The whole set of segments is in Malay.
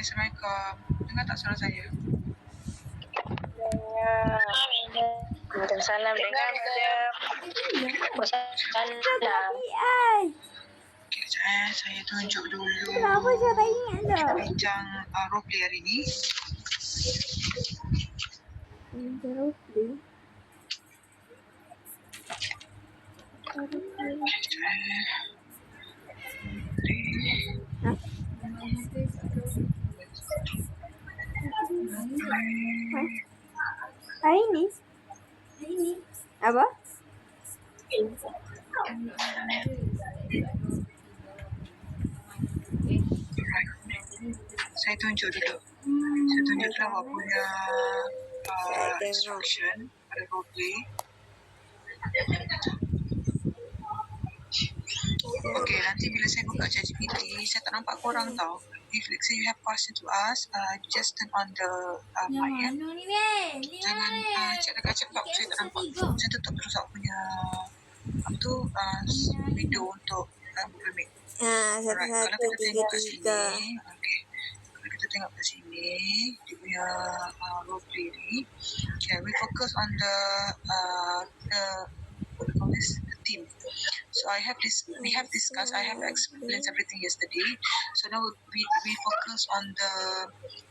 Assalamualaikum. Dengar tak suara saya? Dengar. Waalaikumsalam. Dengar, madam. Waalaikumsalam. Okay, sekejap saya tunjuk dulu. Kenapa saya tak ingat dah? Kita bincang roleplay hari ni. Roleplay? Hari ni? Apa? Saya tunjuk dulu. Saya tunjuk dulu awak punya instruction pada roleplay. Okay, nanti bila saya buka ChatGPT, saya tak nampak korang tau. If let's say you have question to ask, just turn on the mic. Jangan cakap cakap saya tak nampak. Saya tutup terus awak punya video untuk Google Meet. Alright, kalau kita tengok kat sini, okay. Kalau kita tengok kat sini, dia punya roleplay ni, okay, we focus on the what do you call this? The team. So we have discussed, I have explained everything yesterday. So now we focus on the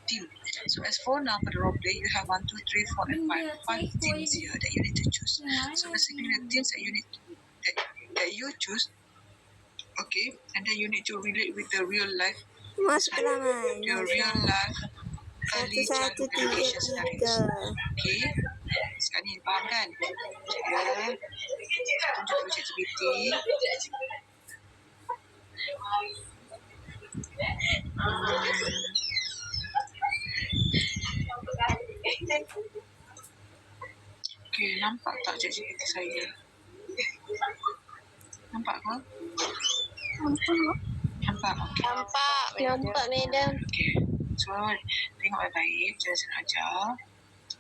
team. So as for now, for the roleplay, you have 1, 2, 3, 4, and 5 teams here that you need to choose. So basically, the teams that you need that you choose. Okay, and then you need to relate with the real life, your real life early childhood education scenarios. Okay, sekarang ni faham kan? Ya, tunjuk dulu ChatGPT. Okay, nampak tak ChatGPT saya? Nampak ke? Nampak. Okay. Nampak, madam. Okay. So, tengok baik-baik. Jangan sengaja.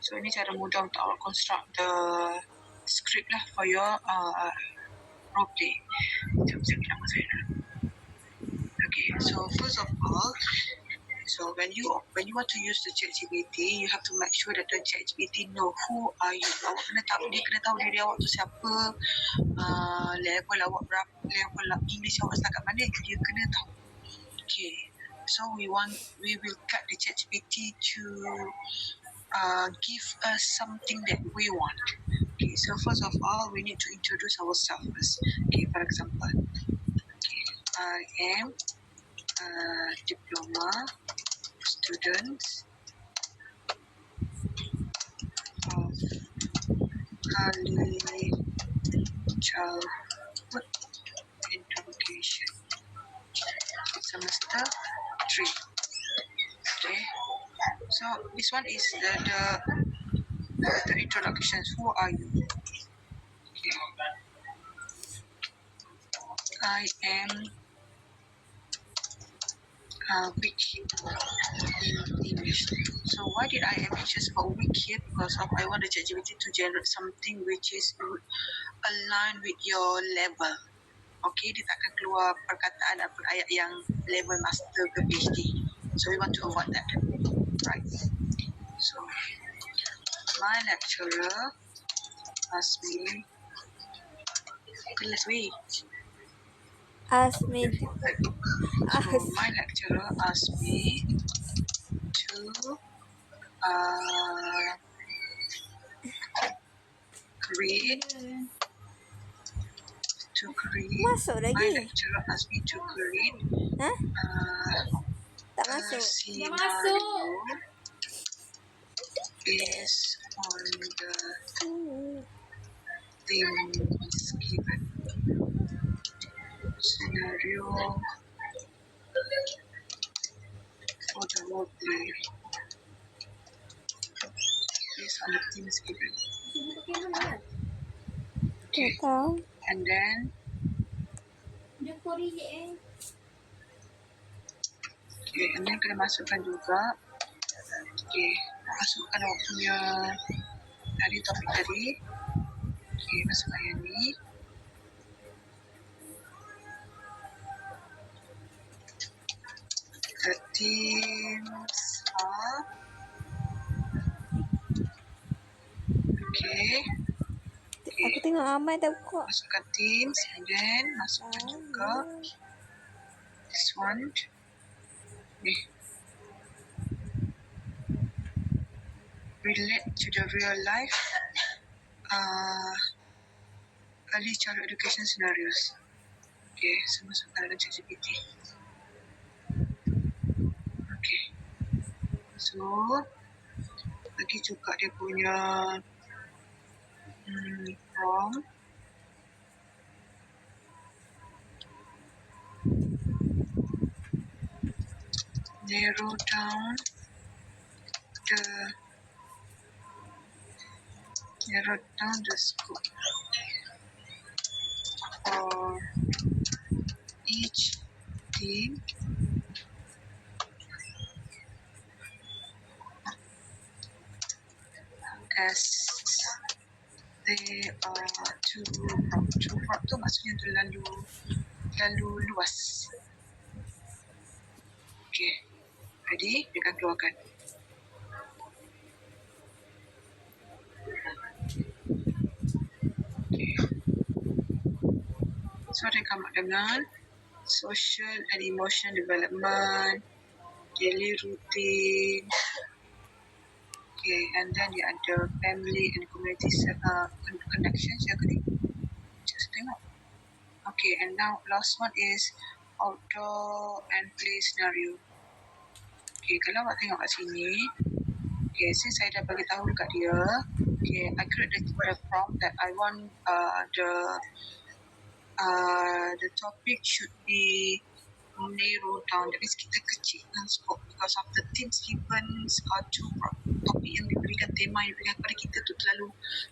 So, ini cara mudah untuk awak construct the script lah for your roleplay. Sekejap, saya bilang nama saya dulu. Okay, so first of all, so when you want to use the ChatGPT, you have to make sure that the ChatGPT know who are you. Awak kena tahu diri awak tu siapa, level awak berapa, level English awak setakat mana, dia kena tahu. Okay, so we will cut the ChatGPT to give us something that we want. Okay, so first of all, we need to introduce ourselves first. Okay, for example, I am a diploma student of early childhood education, semester 3. Okay, so this one is the introductions. Who are you? Okay. I am weak in English. So why did I am anxious for weak here? Because I want the ChatGPT to generate something which is aligned with your level. Okay, dia takkan keluar perkataan atau ayat yang level master ke PhD. So we want to avoid that. Right. So my lecturer asked me, So my lecturer asked me to create. Masuk lagi. My lecturer asked me to create Tak masuk. scenario based on the themes given. Scenario for the roleplay based on the themes given. Okay. And then okay, and then kena masukkan juga. Okay, masukkan awak punya tadi topik tadi. Okay, masukkan yang ni. The teams are okay. Aku tengok Ahmad dah buka. Masukkan teams and then masukkan juga this one. Relate to the real life early childhood education scenarios. Okay, so masukkan dalam ChatGPT. Okay, so bagi juga dia punya prompt. Narrow down the scope for each team as they are too broad tu maksudnya terlalu luas. Okay, ready? Dia akan keluarkan. Okay. So dia come up dengan social and emotional development, daily routine. Okay, and then dia ada family and community connections. Saya kena just tengok. Okay, and now last one is outdoor and play scenario. Okay, kalau awak tengok kat sini, okay, since saya dah bagi tahu dekat dia, okay, I create the prompt that I want the topic should be narrow down. That means kita kecilkan scope because of the themes given are too broad. Topik yang diberikan, tema yang diberikan kepada kita tu terlalu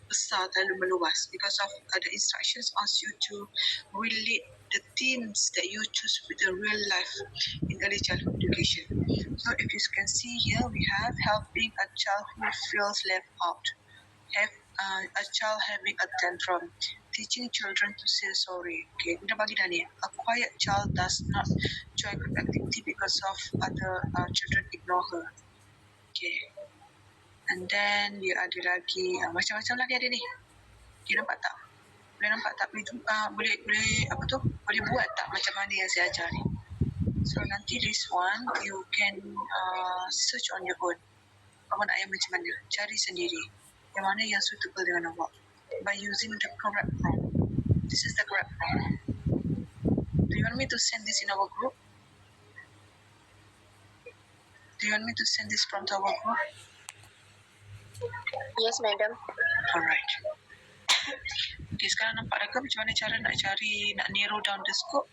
besar, terlalu meluas. Because of the instructions ask you to relate the themes that you choose with the real life in early childhood education. So if you can see here, we have helping a child who feels left out, a child having a tantrum, teaching children to say sorry. Okay, kita bagi dah ni. A quiet child does not join group activity because of other children ignore her. Okay, and then dia ada lagi macam-macam lagi ada ni. Okay, nampak tak? Boleh nampak tak? Boleh apa tu? Boleh buat tak macam mana yang saya ajar ni? So nanti this one you can search on your own. Awak nak yang macam mana? Cari sendiri. Yang mana yang suitable dengan awak by using the correct prompt. This is the correct prompt. Do you want me to send this in our group? Do you want me to send this prompt to our group? Yes, madam. Alright. Okay, sekarang nampak dah ke macam mana cara nak narrow down the scope?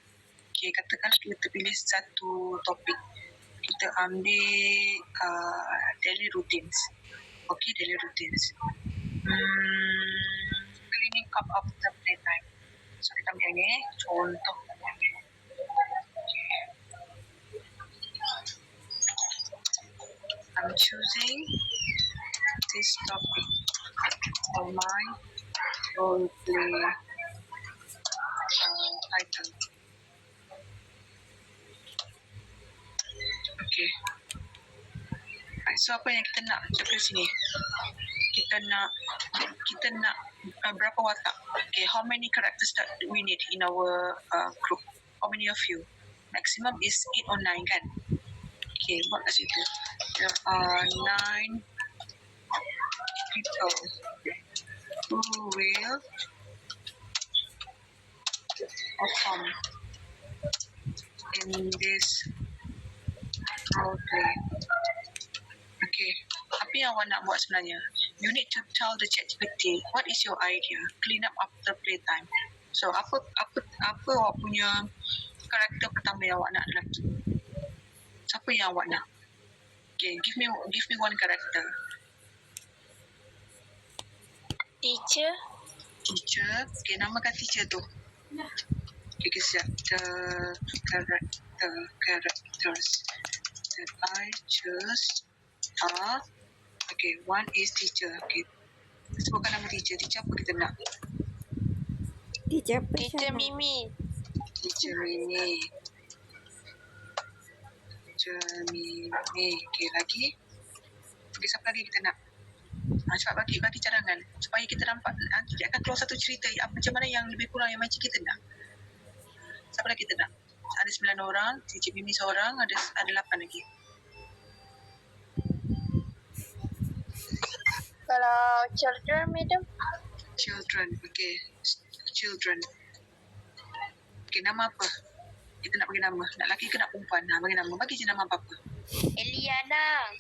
Okay, katakanlah kita pilih satu topik. Kita ambil daily routines. Okay, daily routines. Cleaning up after playtime. So, kita ambil yang ni. Contoh. I'm choosing this topic for my role play item. Okay. So apa yang kita nak daripada sini? Kita nak berapa watak? Okay, how many characters that we need in our group? How many of you? Maximum is 8 or 9 kan? Okay, buat kat situ. There are 9 people who will perform in this role play. Okay, apa yang awak nak buat sebenarnya? You need to tell the ChatGPT what is your idea. Clean up after playtime. So apa awak punya karakter pertama yang awak nak dalam tu? Siapa yang awak nak? Okay, give me one character. Teacher. Okay, namakan teacher tu. Okay, kesiap. The characters that I choose are, okay, one is teacher. Okay, sebutkan nama teacher. Teacher apa kita nak? Teacher Mimi. Teacher Mimi. Mimi. Okay, lagi. Okay, siapa lagi kita nak? Cepat bagi cadangan supaya kita nampak nanti dia akan keluar satu cerita macam mana yang lebih kurang yang macam kita nak. Siapa lagi kita nak? Ada 9 orang, Cik Mimi seorang, ada 8 lagi. Kalau children, madam. Children, okay. Children. Okay, nama apa? Kita nak bagi nama. Nak lelaki ke nak perempuan? Bagi nama. Bagi je nama apa-apa. Eliana.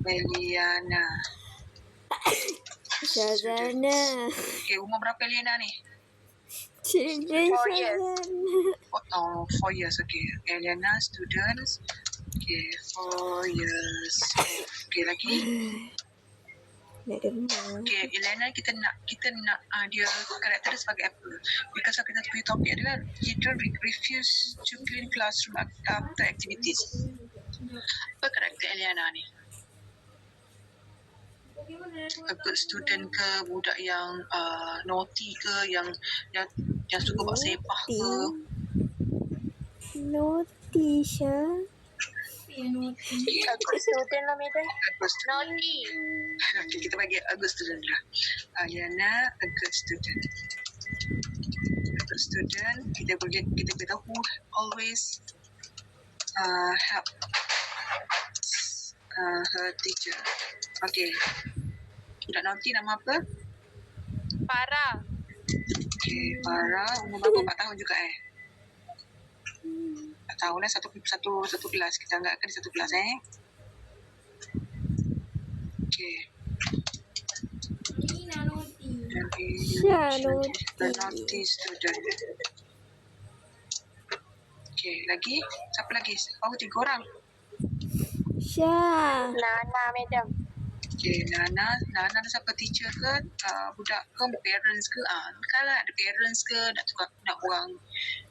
Eliana. Shazana. Okay, umur berapa Eliana ni? Children 4 years. Shazana. 4 years, okay. Eliana, students. Okay, 4 years. Okay, lagi. Nak dengar. Okay, Eliana kita nak dia karakter dia sebagai apa? Because kita punya topik adalah children refuse to clean classroom after activities. Apa karakter Eliana ni? A good student ke, budak yang naughty ke, yang suka buat sepah ke? Naughty, Syah. Aku student lah, madam. A good student. Naughty. Okay, kita bagi a good student lah. Eliana, a good student. A good student. Kita beritahu always help her teacher. Okay. Budak naughty nama apa? Farah. Okay, Farah. Umur berapa? 4 tahun juga 4 tahun lah, satu kelas. Kita anggapkan di satu kelas Okay. Syah The naughty. naughty student. Okay, lagi? Siapa lagi? Oh, 3 orang. Syah. Nana, madam. Okay, Nana ni siapa? Teacher ke? Budak ke? Parents ke? Kalau ada parents ke? Nak orang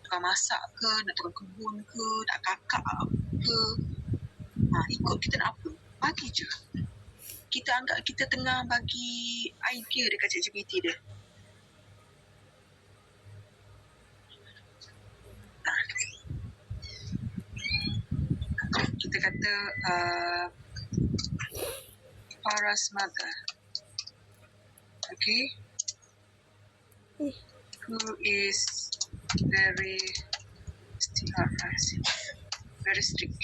tukang masak ke? Nak tukang kebun ke? Nak kakak ke? Ikut kita nak apa? Bagi je. Kita anggap kita tengah bagi idea dekat ChatGPT dia. Kita kata Farah's mother. Okay. Who is very strict.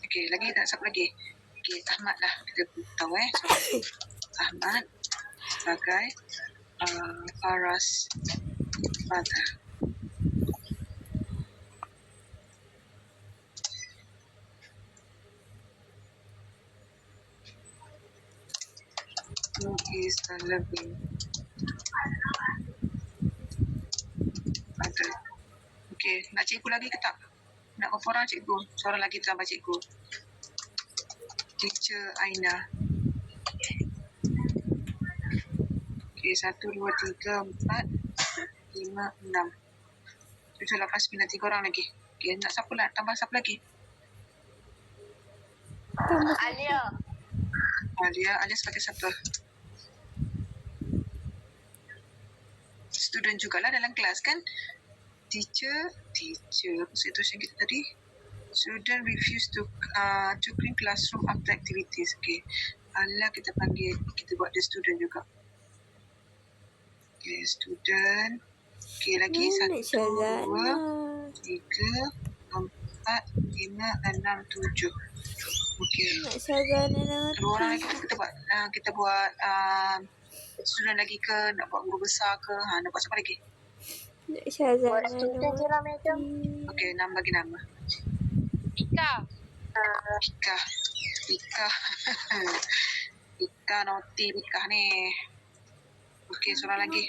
Okay, lagi tak? Siapa lagi? Okay, Ahmad lah. Kita tahu So, Ahmad sebagai Farah's mother. Who is a loving mother. Okay, nak cikgu lagi ke tak? Nak berapa orang cikgu? Seorang lagi tambah cikgu. Teacher Aina. Okay, 1, 2, 3, 4, 5, 6. 7, 8, 9, 3 orang lagi. Okay, nak siapa lah? Tambah siapa lagi? Alia. Alia sebagai siapa? Student jugalah dalam kelas kan? Teacher, situation kita tadi. Student refuse to clean classroom after activities. Okay. Alia kita panggil, kita buat dia student juga. Okay, student. Okay, lagi 1, 2, 3, 4, 5, 6, 7. Okay. Nak Shazana naughty. 2 orang lagi tu kita buat student lagi ke, nak buat guru besar ke, nak buat siapa lagi? Nak Shazana Buat student je lah, madam. Okay, bagi nama. Ika. Ika naughty Ika ni. Okay, seorang lagi.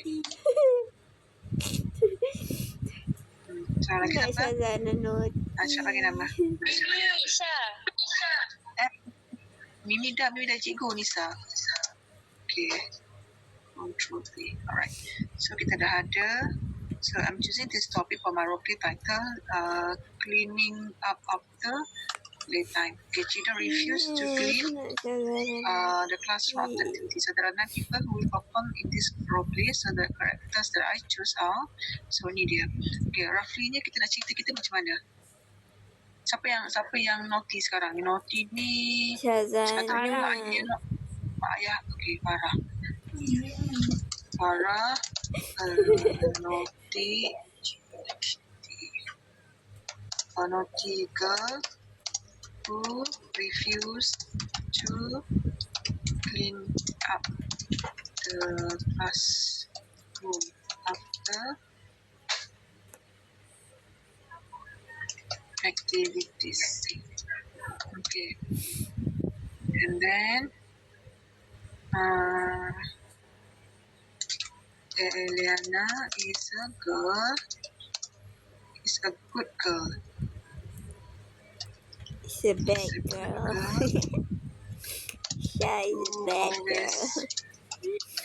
Seorang lagi Nak siapa? Shazana naughty. Siapa bagi nama? Isha. Mimi dah cikgu Nisa. Okay. Control V. Alright. So kita dah ada. So I'm choosing this topic for my role play title. Cleaning up after playtime. Okay, children refuse to clean the classroom after activities. So there are 9 people who will perform in this roleplay. So the characters that I choose are, so ni dia. Okay, roughly ni kita nak cerita kita macam mana? Siapa yang naughty sekarang? Naughty ni katanya mak ayah. Okay, Farah naughty girl who refused to clean up the classroom after activities. Okay. And then Eliana is a good girl. It's a bad girl. Sha is a bad girl.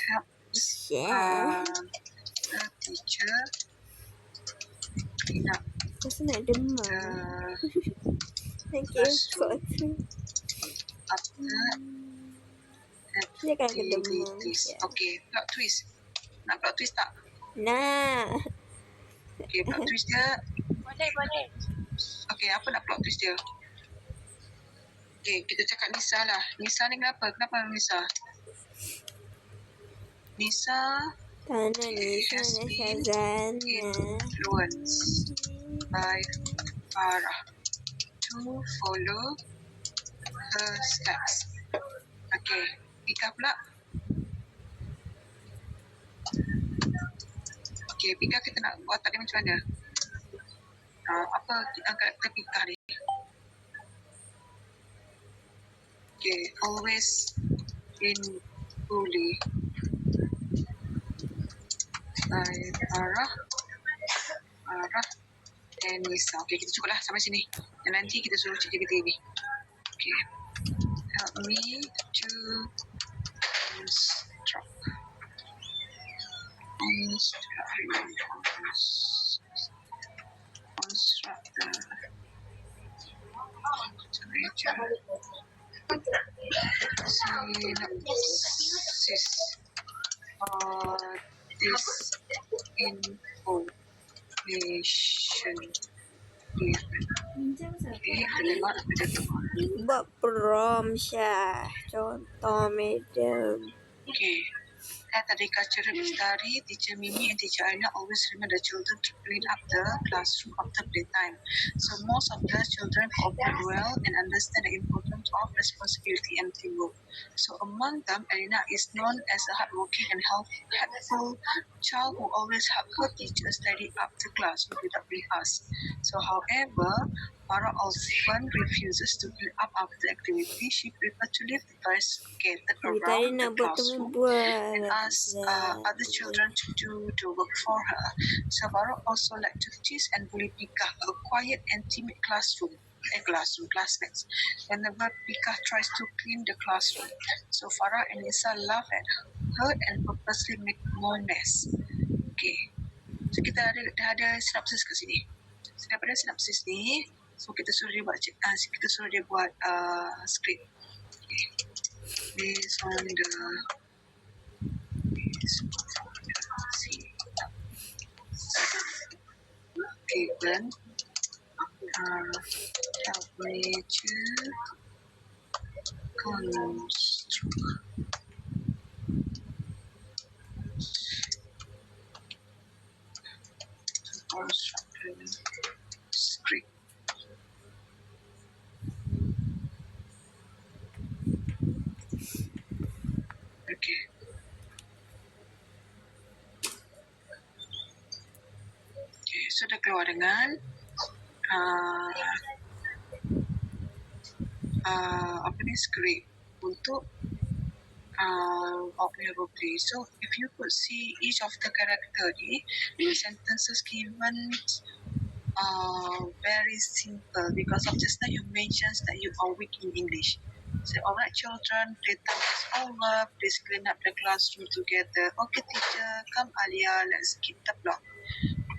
Helps Sha. the teacher clean up Masa nak demam. Thank you for after dia kan demam. activities. Okay, plot twist. Nak plot twist tak? Nah. Okay, plot twist dia. Boleh. Okay, apa nak plot twist dia? Okay, kita cakap Nisa lah. Nisa ni kenapa? Kenapa Nisa? Nisa Tanah Nisa has dan been Shazana. influenced by Farah to follow her steps. Okay, Pika pula. Okay, Pika kita nak buat tadi macam mana? Apa karakter Pika ni? Okay, always been bullied by Farah and Nisa. Okay, kita cukuplah sampai sini. Dan nanti kita suruh cik GPT ni. Okay. Help me to construct the synopsis for this information given. Okay, Buat prom Syah. Contoh madam. Okay. At Agricultural Study, Teacher Mimi and Teacher Aina always remind the children to clean up the classroom after playtime. So most of the children cooperate well and understand the importance of responsibility and teamwork. So among them, Elena is known as a hardworking and helpful child who always help her teacher study up the classroom without being asked. So however, Farah often refuses to clean up after activity. She prefers to leave the toys scattered around the classroom and ask other children to do the work for her. So Farah also likes to tease and bully Pika, a quiet and timid classmates. Whenever Pika tries to clean the classroom, so Farah and Nisa laugh at her and purposely make more mess. Okay, so kita dah ada sinopsis kat sini. So daripada sinopsis ni, so kita suruh dia buat skrip. Okay. Based on the given, help me to construct script. Okay. Okay, so dah keluar dengan script untuk role play. So if you could see each of the character ni, the sentences given very simple because of just now you mentioned that you are weak in English. So alright children, playtime is over. Please clean up the classroom together. Okay teacher, come Alia, let's keep the block.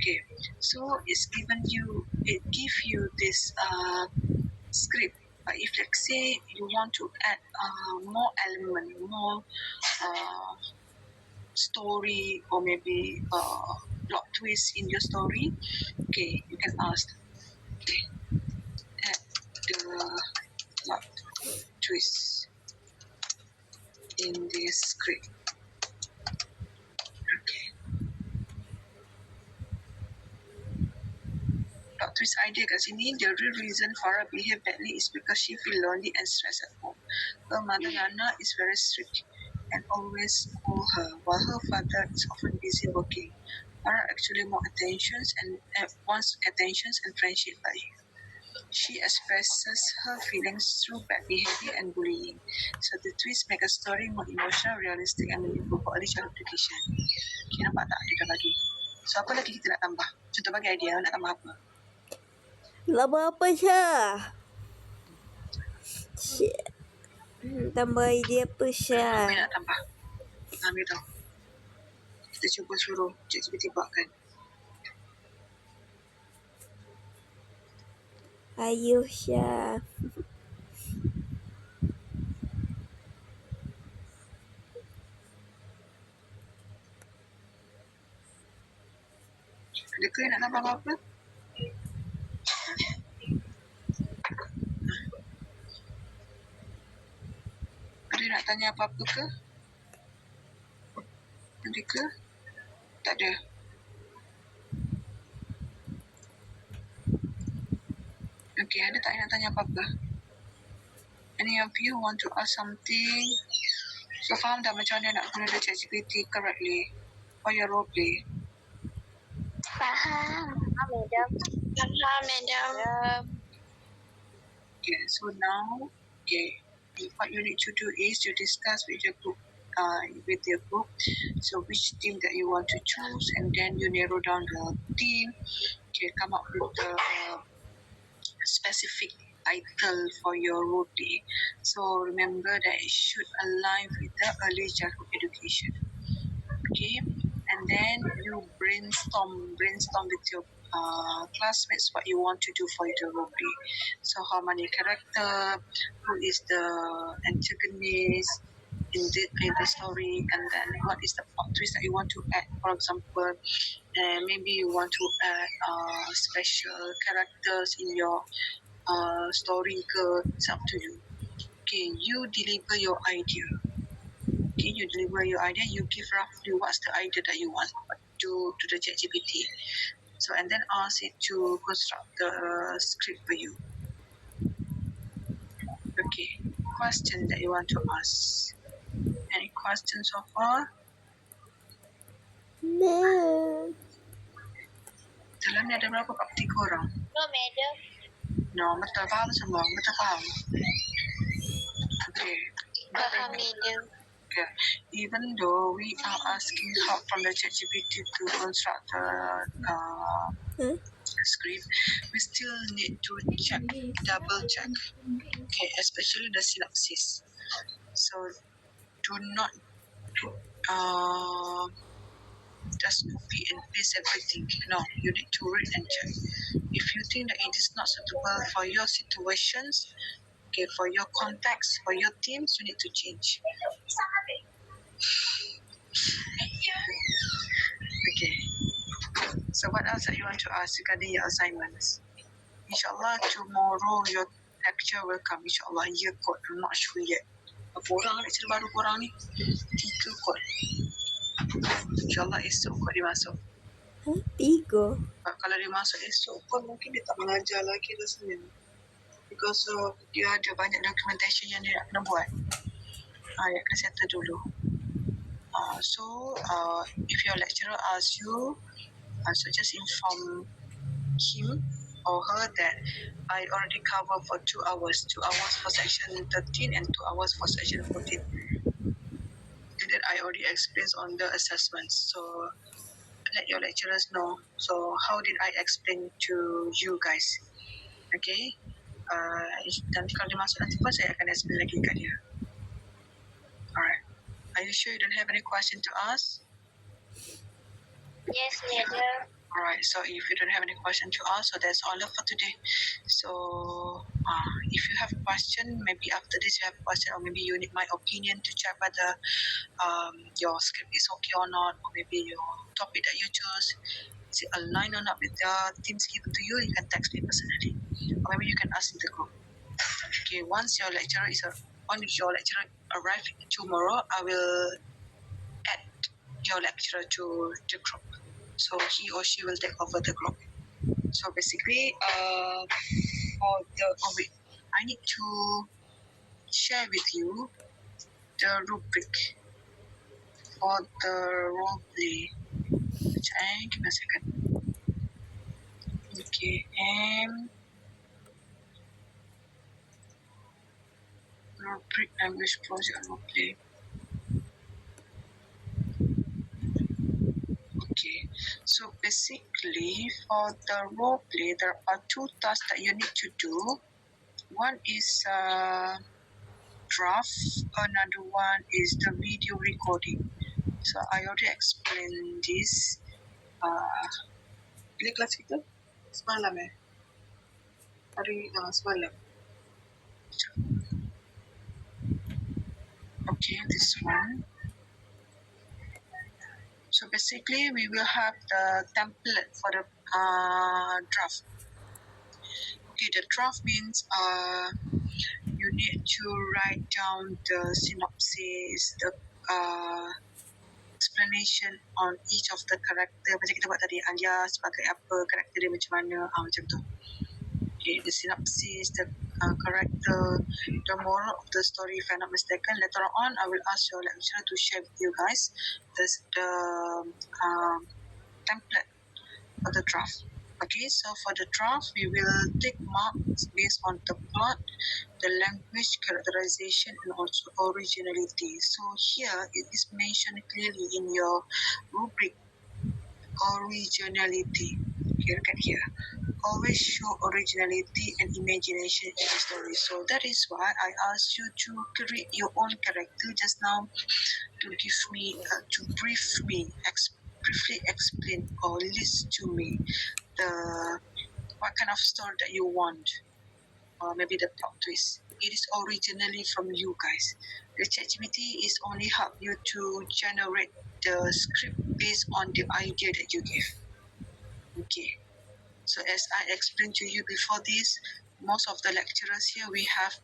Okay, so it give you this script But if let's say you want to add more element, more story, or maybe plot twist in your story, okay, you can ask, okay, add the plot twist in this script. Okay. Plot twist idea kat sini, the real reason Farah behave badly is because she feel lonely and stressed at home. Her mother Nana is very strict and always scold her, while her father is often busy working. Farah actually wants attentions and friendship by him. She expresses her feelings through bad behavior and bullying. So the twist make a story more emotional, realistic, and meaningful for early childhood education. Okay, nampak tak? Dia dah bagi. So apa lagi kita nak tambah? Contoh bagi idea, nak tambah apa? Lama apa Syah? Tambah idea apa Syah? Apa yang nak tambah? Ambil tahu. Kita cuba suruh ChatGPT buatkan. Ayuh Syah. Ada ke nak tambah apa-apa? Ada nak tanya apa-apa ke? Ada ke? Tak ada. Okay, ada tak yang nak tanya apa-apa? Any of you want to ask something? So, faham tak macam mana nak guna ChatGPT correctly for your role play? Faham. Madam. Faham, Madam. Okay, so now, okay, what you need to do is to discuss with your group. So which team that you want to choose, and then you narrow down the team. Okay, come up with the specific title for your role play. So remember that it should align with the early childhood education. Okay, and then you brainstorm with your classmates what you want to do for your role play. So how many character, who is the antagonist in the story, and then what is the plot twist that you want to add. For example, maybe you want to add special characters in your story. It's up to you. Okay, you deliver your idea. Okay, you deliver your idea. You give roughly what's the idea that you want to the ChatGPT. So and then ask it to construct the script for you. Okay, question that you want to ask. Any questions so far? No. Dalam ni ada berapa? 43 orang. No, Madam. No, betul faham semua. Betul faham. Okay. Faham, Madam. Okay. Even though we are asking help from the ChatGPT to construct the script, we still need to double check. Okay, especially the synopsis. So do not just copy and paste everything. No, you need to read and check. If you think that it is not suitable for your situations, okay, for your context, for your teams, you need to change. Okay. So what else that you want to ask regarding your assignments? InsyaAllah tomorrow your lecture will come. InsyaAllah year code. I'm not sure yet. Berapa orang lecturer baru korang ni? 3 kot. InsyaAllah esok kot dia masuk. 3. Kalau dia masuk esok pun mungkin dia tak mengajar lagi rasanya. Because dia ada banyak documentation yang dia nak kena buat. Dia kena settle dulu. So if your lecturer asks you, so just inform him or her that I already covered for 2 hours. 2 hours for section 13 and 2 hours for section 14. And then I already explained on the assessments. So let your lecturers know. So how did I explain to you guys? Okay. Nanti kalau dia masuk nanti pun saya akan explain lagi kat dia. Alright. Are you sure you don't have any question to ask? Yes, Madam. Alright, so if you don't have any question to ask, so that's all for today. So if you have a question, maybe after this you have a question, or maybe you need my opinion to check whether your script is okay or not, or maybe your topic that you choose is it aligned or not with the themes given to you, you can text me personally, or maybe you can ask in the group. Okay, once your lecturer arrive tomorrow, I will add your lecturer to the group. So he or she will take over the group. So basically, I need to share with you the rubric for the role play. Give me a second. Okay, and rubric language project role play. Okay, so basically for the role play, there are two tasks that you need to do. One is draft, another one is the video recording. So I already explained this. Bila kelas kita? Semalam semalam. Okay, this one. So basically, we will have the template for the draft. Okay, the draft means you need to write down the synopsis, the explanation on each of the character. Macam kita buat tadi, Alia sebagai apa, karakter dia macam mana, macam tu. Okay, the synopsis, the character, the moral of the story, if I'm not mistaken. Later on, I will ask your lecturer to share with you guys the template for the draft. Okay, so for the draft, we will take marks based on the plot, the language, characterization, and also originality. So here, it is mentioned clearly in your rubric, originality. Okay, look at here. Always show originality and imagination in the story. So that is why I asked you to create your own character just now, to give me, to briefly explain or list to me what kind of story that you want, or maybe the plot twist. It is originally from you guys. The ChatGPT is only help you to generate the script based on the idea that you give. Okay. So as I explained to you before this, most of the lecturers here, we have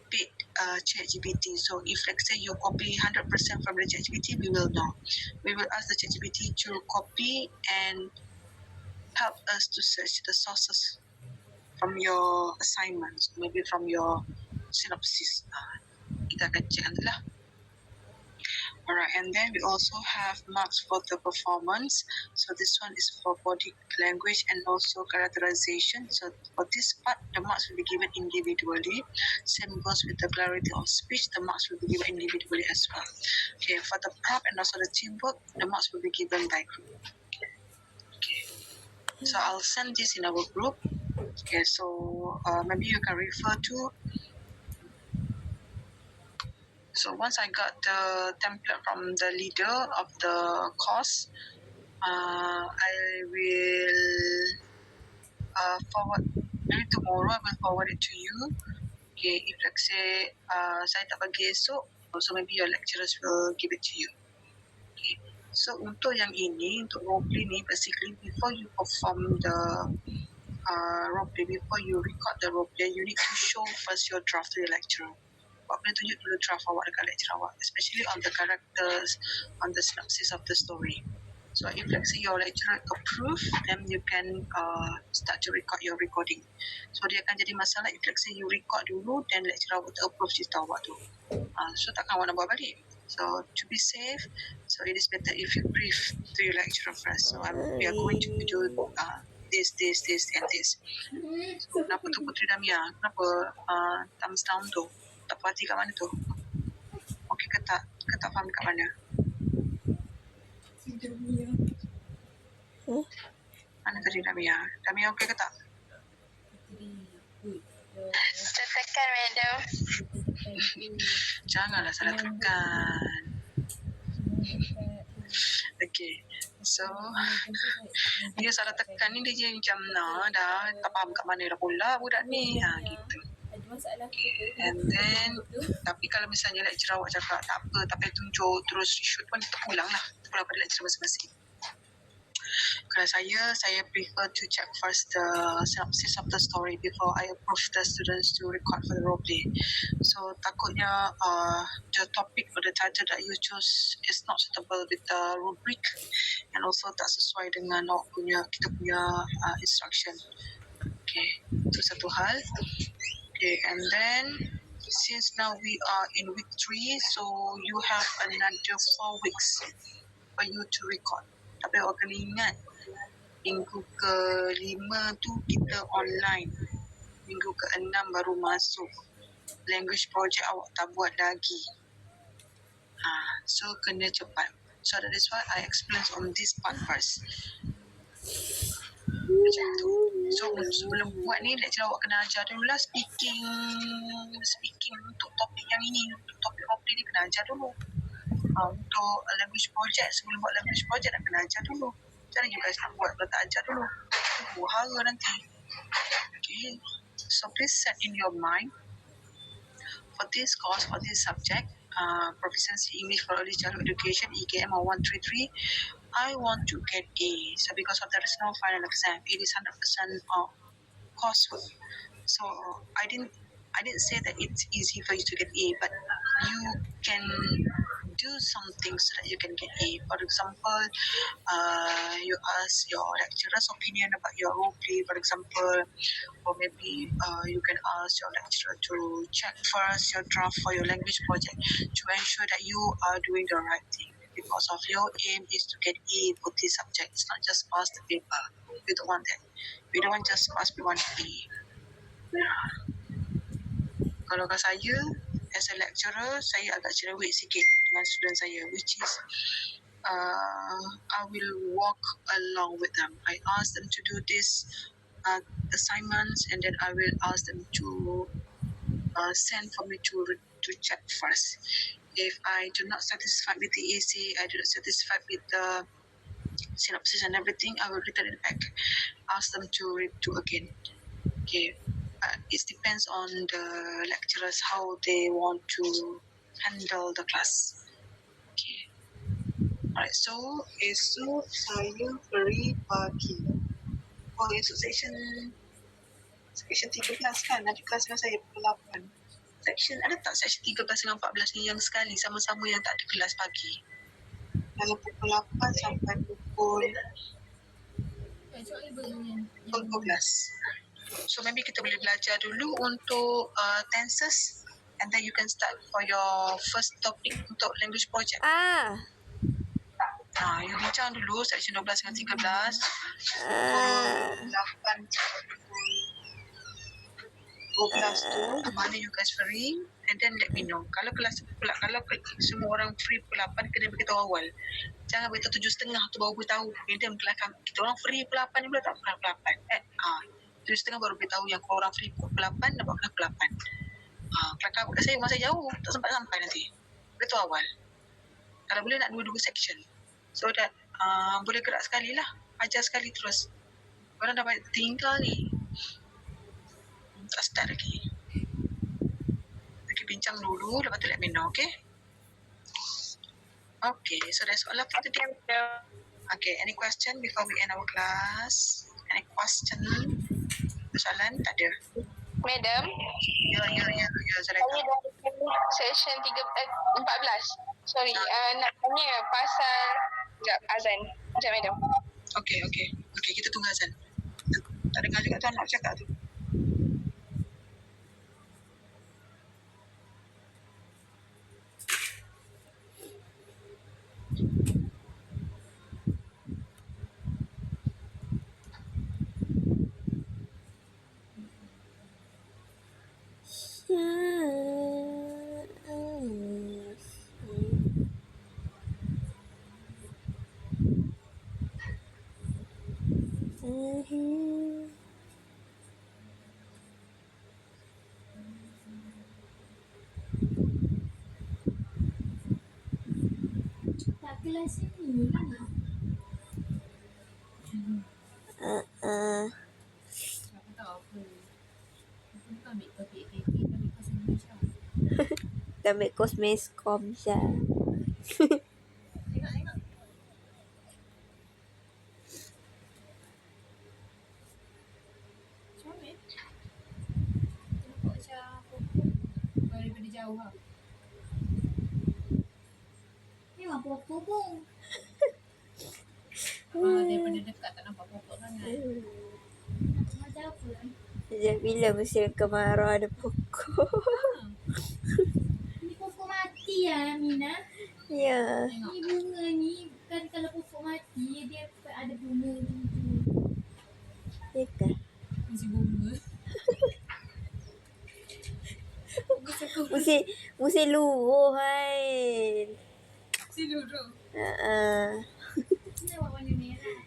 paid ChatGPT. So if let's say you copy 100% from the ChatGPT, we will know. We will ask the ChatGPT to copy and help us to search the sources from your assignments, maybe from your synopsis. Kita akan check nanti lah. Alright, and then we also have marks for the performance. So this one is for body language and also characterization. So for this part, the marks will be given individually. Same goes with the clarity of speech. The marks will be given individually as well. Okay, for the prop and also the teamwork, the marks will be given by group. Okay, so I'll send this in our group. Okay, so maybe you can refer to. So once I got the template from the leader of the course, I will forward. Maybe tomorrow I will forward it to you. Okay, if let's say saya tak bagi esok, so maybe your lecturers will give it to you. Okay, so untuk yang ini, untuk roleplay ni, basically before you perform the roleplay, before you record the roleplay, you need to show first your draft to the lecturer. Awak boleh tunjuk dulu draft awak dekat lecturer awak, especially on the characters, on the synopsis of the story. So if let's say your lecturer approve, then you can start to record your recording. So dia akan jadi masalah if let's say you record dulu, then lecturer awak tak approve cerita awak tu. So takkan awak nak buat balik. So to be safe, so it is better if you brief to your lecturer first. So we are going to do this, and this. So kenapa tu Putri Damia? Kenapa thumbs down tu? Tak puas hati kat mana tu? Okey ke tak? Ke tak faham kat mana? Mana tadi Damia? Damia okey ke tak? Tekan, madam. Janganlah salah tekan. Okay. So, dia salah tekan ni dia macam dah tak faham kat mana dah pula budak ni. Gitu. And then, tapi kalau misalnya lecturer awak cakap tak apa, tak payah tunjuk, terus shoot pun terpulang lah. Terpulang pada lecturer masing-masing. Kalau saya prefer to check first the synopsis of the story before I approve the students to record for the role play. So takutnya the topic or the title that you choose is not suitable with the rubric and also tak sesuai dengan kita punya instruction. Okay, itu satu hal. Okay, and then since now we are in week 3, so you have another 4 weeks for you to record. Tapi awak kena ingat, minggu ke-5 tu kita online. Minggu ke-6 baru masuk. Language project awak tak buat lagi. So kena cepat. So that is why I explain on this part first. Macam tu. So sebelum buat ni, lecturer awak kena ajar dulu lah speaking untuk topik yang ini. Untuk topik role play ni kena ajar dulu. Untuk language project, sebelum buat language project nak kena ajar dulu. Macam mana you guys nak buat kalau tak ajar dulu? Itu hara nanti. Okay. So please set in your mind, for this course, for this subject, Proficiency English for Early Childhood Education, EKM 133, I want to get A. So because of there is no final exam, it is 100% coursework. So I didn't say that it's easy for you to get A, but you can do something so that you can get A. For example, you ask your lecturer's opinion about your role play, for example, or maybe you can ask your lecturer to check first your draft for your language project to ensure that you are doing the right thing. Because of your aim is to get A for this subject. It's not just pass the paper. We don't want that. We don't want just pass, we want A. Kalau kat saya, as a lecturer, saya agak cerewet sikit dengan student saya, which is I will walk along with them. I ask them to do this assignments, and then I will ask them to send for me to check first. If I do not satisfied with the AC, I do not satisfied with the synopsis and everything, I will return it back. Ask them to read to again. Okay. It depends on the lecturers how they want to handle the class. Okay. Alright, so esok saya free pagi. Oh, esok section 13 kan? Ada kelas dengan saya pukul 8. Section, ada tak section 13 dengan 14 ni yang sekali sama-sama yang tak ada kelas pagi? Dalam pukul 8 sampai pukul 12. So maybe kita boleh belajar dulu untuk tenses, and then you can start for your first topic untuk language project. You bincang dulu section 12 dengan 13 pukul 8 sampai pukul 12 tu, mana you guys free, and then let me know. Kalau kelas pula, kalau semua orang free pukul 8, kena beritahu awal. Jangan beritahu 7.30 tu baru beritahu. Madam, kita orang free pukul 8 ni pula tak pukul 8. 7.30 baru beritahu yang korang free pukul 8, dapat pukul 8. Kelakar kat saya, masa jauh, tak sempat sampai nanti. Beritahu awal. Kalau boleh nak 2 section. So that boleh gerak sekali lah. Ajar sekali terus. Orang dah banyak tinggal ni. Tak start lagi. Okay, bincang dulu, lepas tu let me know, okay? Okay, so that's all for today. Okay, any question before we end our class? Any question? Soalan? Tak ada. Madam, Ya, saya dari session 14. Sorry, nak tanya pasal azan. Sekejap, Madam. Okay, kita tunggu azan. Tak dengar juga tu anak cakap tu. Tak kelas ini kan? Ah, Aku tahu apa. Aku tak ambil topik KK, tak ambil kos Indonesia. kita ambil kos meskom Syah. Tengok. Macam mana? Nampak macam pokok. Daripada jauh lah. Memang pokok pun. Daripada dekat tak nampak pokok sangat. Macam apa? Sejak bila musim kemarau ada pokok? Ni pokok mati ya, Mina. Ya. Ni bunga ni. Kan kalau pokok mati, dia ada bunga tu. Ya kan? Masih bunga. Musim luruh kan. Si duduk. Dia buat warna merah.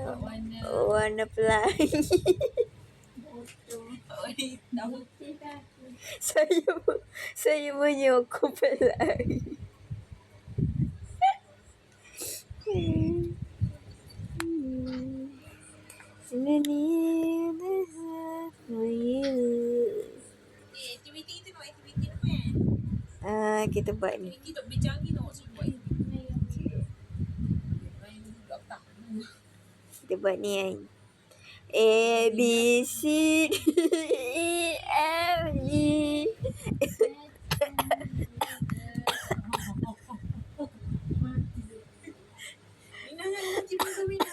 Buat warna Warna pelangi. bodoh. Warna hitam. Saya menyokong pelangi. Seni dah Aktiviti kita nak aktiviti apa? kita buat ni. Aktiviti tak boleh canggih tau. Sebab buat aktiviti. Main duduk tak. Kita buat ni kan. A, B, C, D, E, F, G. Mina jangan mati pasal Mina.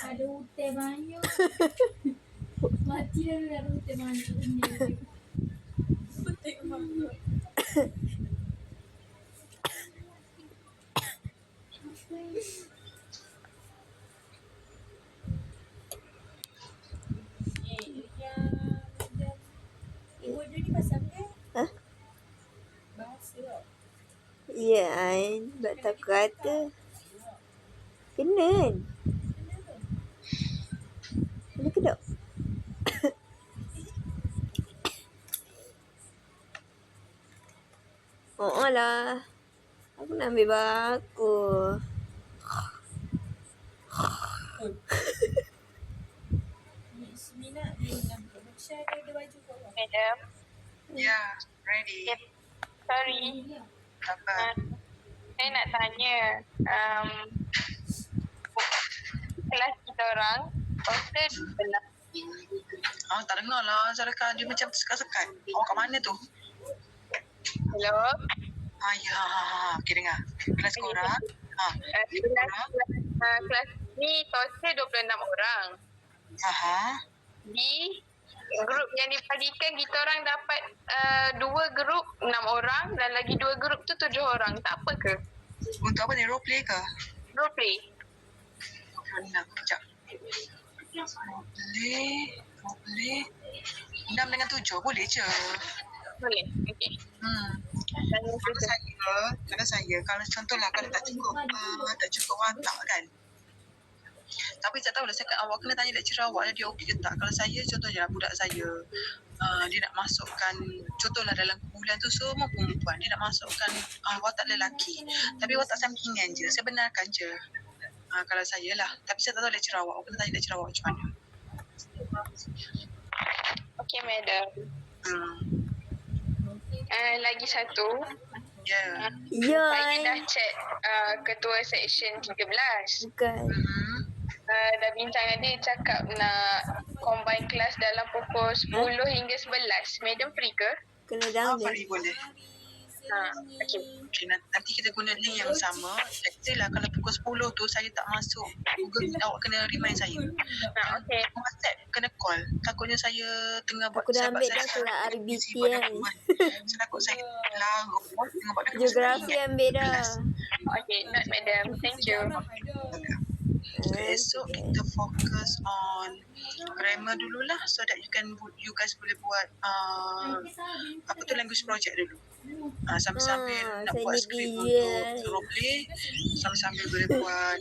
Ada hutan banyak. Mati dah dulu ada hutan banyak. Hutan banyak. Ibu dia ni pasal apa? Hah? Bahasa tau. Ya kan. Tak tahu kata. Kena kan? Kena ke tak? Oh lah. Aku nak ambil baku. Mina nak share dia baju kau. Madam. Yeah, ready. Sorry. Apa? Saya nak tanya. Kelas kita orang. Total benar. Tak dengar lah. Zalika dia macam sekat-sekat. Awak kat mana tu? Hello. Ya. Okay, dengar. Kelas korang. Kelas ni total 26 orang. Di grup yang dibagikan kita orang dapat 2 grup 6 orang dan lagi 2 grup tu 7 orang. Tak apa ke? Untuk apa ni? Role play ke? Role play. 26. Sekejap. Boleh. 6 dengan 7. Boleh je. Boleh. Okey. Kalau saya, kalau contohlah kalau tak cukup watak kan. Tapi tak tahulah, saya awak kena tanya lecturer awak dia okey ke tak. Kalau saya contohnya budak saya dia nak masukkan, contohlah dalam kumpulan tu semua perempuan, dia nak masukkan watak lelaki tapi watak sampingan je, saya benarkan je. Kalau saya lah, tapi saya tak tahu lecturer awak kena tanya lecturer awak macam mana. Okey madam. Lagi satu. Ya. Saya dah check ketua seksyen 13. Bukan. Dah bincang dengan dia, cakap nak combine kelas dalam pukul 10 hingga 11. Madam free ke? Kena download. Fahri boleh. Okay. Nanti kita guna link yang sama. Let's say lah kalau pukul 10 tu saya tak masuk Google Meet, awak kena remind saya. Okay. WhatsApp kena call. Takutnya saya tengah buat Aku dah ambil dah surat RBT kan. So takut saya larut tengah buat Geografi ambil dah. Okay, not madam. Thank you. Esok kita fokus on grammar dululah, so that you guys boleh buat apa tu language project dulu. Sambil-sambil nak buat skrip untuk role play, sambil-sambil boleh buat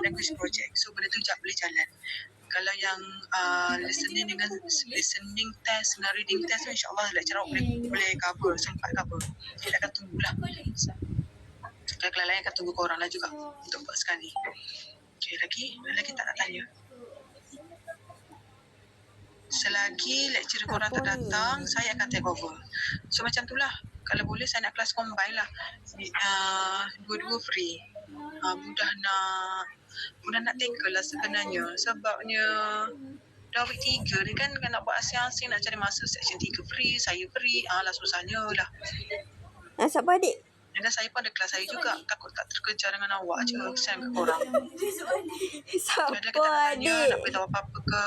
language project. So benda tu boleh jalan. Kalau yang listening test dengan reading test tu insyaAllah lecturer boleh cover, sempat cover. Kita akan tunggulah. Kalau kelas lain akan tunggu korang lah juga untuk buat sekali. Okay, lagi tak nak tanya. Selagi lecturer korang tak datang, saya akan take over. So macam tu lah. Kalau boleh saya nak kelas combine lah. Dua-dua free. Budak nak tackle lah sebenarnya. Sebabnya dah week 3 ni kan nak buat asing-asing, nak cari masa section 3 free, saya free. Lah susahnya lah. Siapa adik? Dan saya pun ada kelas saya juga. Takut tak terkejar dengan awak je. Kesian ke korang. Siapa Ada kita nak tanya, adik? nak beritahu apa-apa ke?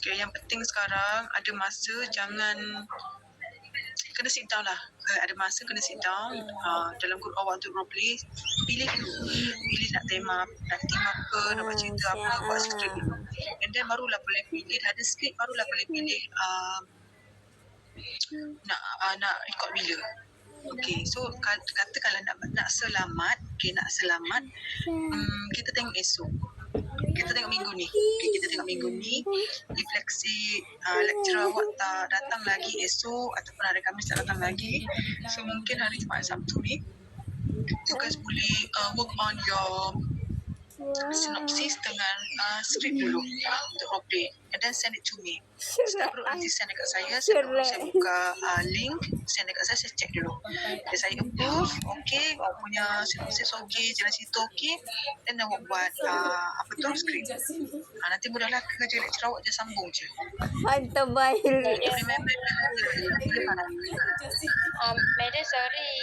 Okay, yang penting sekarang ada masa, jangan kena sit down lah. Ada masa kena sit down. Dalam grup awak untuk roleplay, pilih dulu. Pilih nak tema apa, nak buat cerita apa, buat skrip dulu. And then barulah boleh pilih, dah ada skrip, barulah boleh pilih nak record bila. Okay, so katakanlah nak selamat, kita tengok esok. Kita tengok minggu ni. Okay, kita tengok minggu ni. Refleksi lecturer awak tak datang lagi esok ataupun hari Khamis tak datang lagi. So mungkin hari Jumaat Sabtu ni you guys boleh work on your synopsis dengan skrip dulu untuk roleplay, and then send it to me. Setiap group nanti send dekat saya buka link, send dekat saya check dulu. Jadi saya approve, okay, awak punya synopsis okay, jalan cerita okay, then awak buat skrip. Nanti mudahlah kerja lecturer awak, je sambung je. Hantar bahil. Remember, Madam, sorry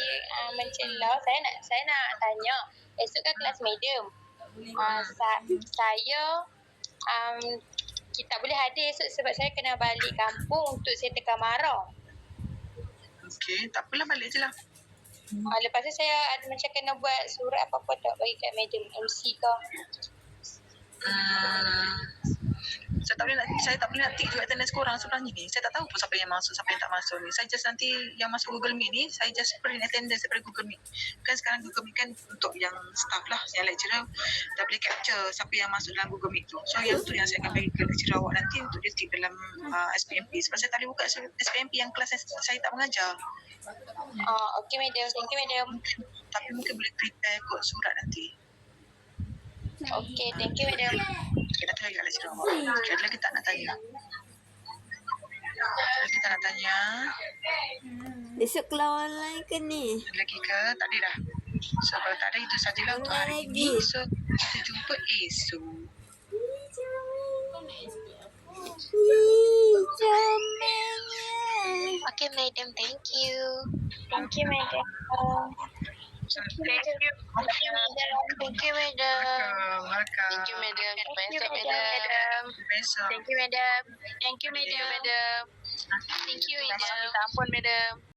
mencelah. Saya nak tanya. Esok kan kelas medium. Saya tak boleh hadir esok sebab saya kena balik kampung untuk settlekan marah. okay, tak apalah, balik je lah. Lepas tu saya ada macam kena buat surat apa-apa tak bagi kat medium MC ke. Saya tak boleh nak tick juga attendance korang sebenarnya ni. Saya tak tahu pun siapa yang masuk, siapa yang tak masuk ni. Saya just nanti yang masuk Google Meet ni, saya just print attendance daripada Google Meet. Kan sekarang Google Meet kan untuk yang staff lah, yang lecturer dah boleh capture siapa yang masuk dalam Google Meet tu. So yang tu yang saya akan bagi ke lecturer awak nanti untuk dia tick dalam SPMP. Sebab saya tak boleh buka SPMP yang kelas saya tak mengajar. Okay madam, thank you madam. Tapi mungkin boleh prepare kot surat nanti. Okay, thank you madam. Okay, dah tanya kat lecturer awak. Okay, ada lagi tak nak tanya? Kita nak tanya. Besok keluar online ke ni? Ada lagi ke? Tak ada dah. So kalau tak ada, itu sajalah untuk hari ini. So kita jumpa esok. Okay madam, thank you. Thank you madam. Thank you madam. Thank you madam. Welcome. Thank you madam. Sampai esok madam. Besok. Thank you madam. Thank you madam. Thank you madam. Minta ampun madam.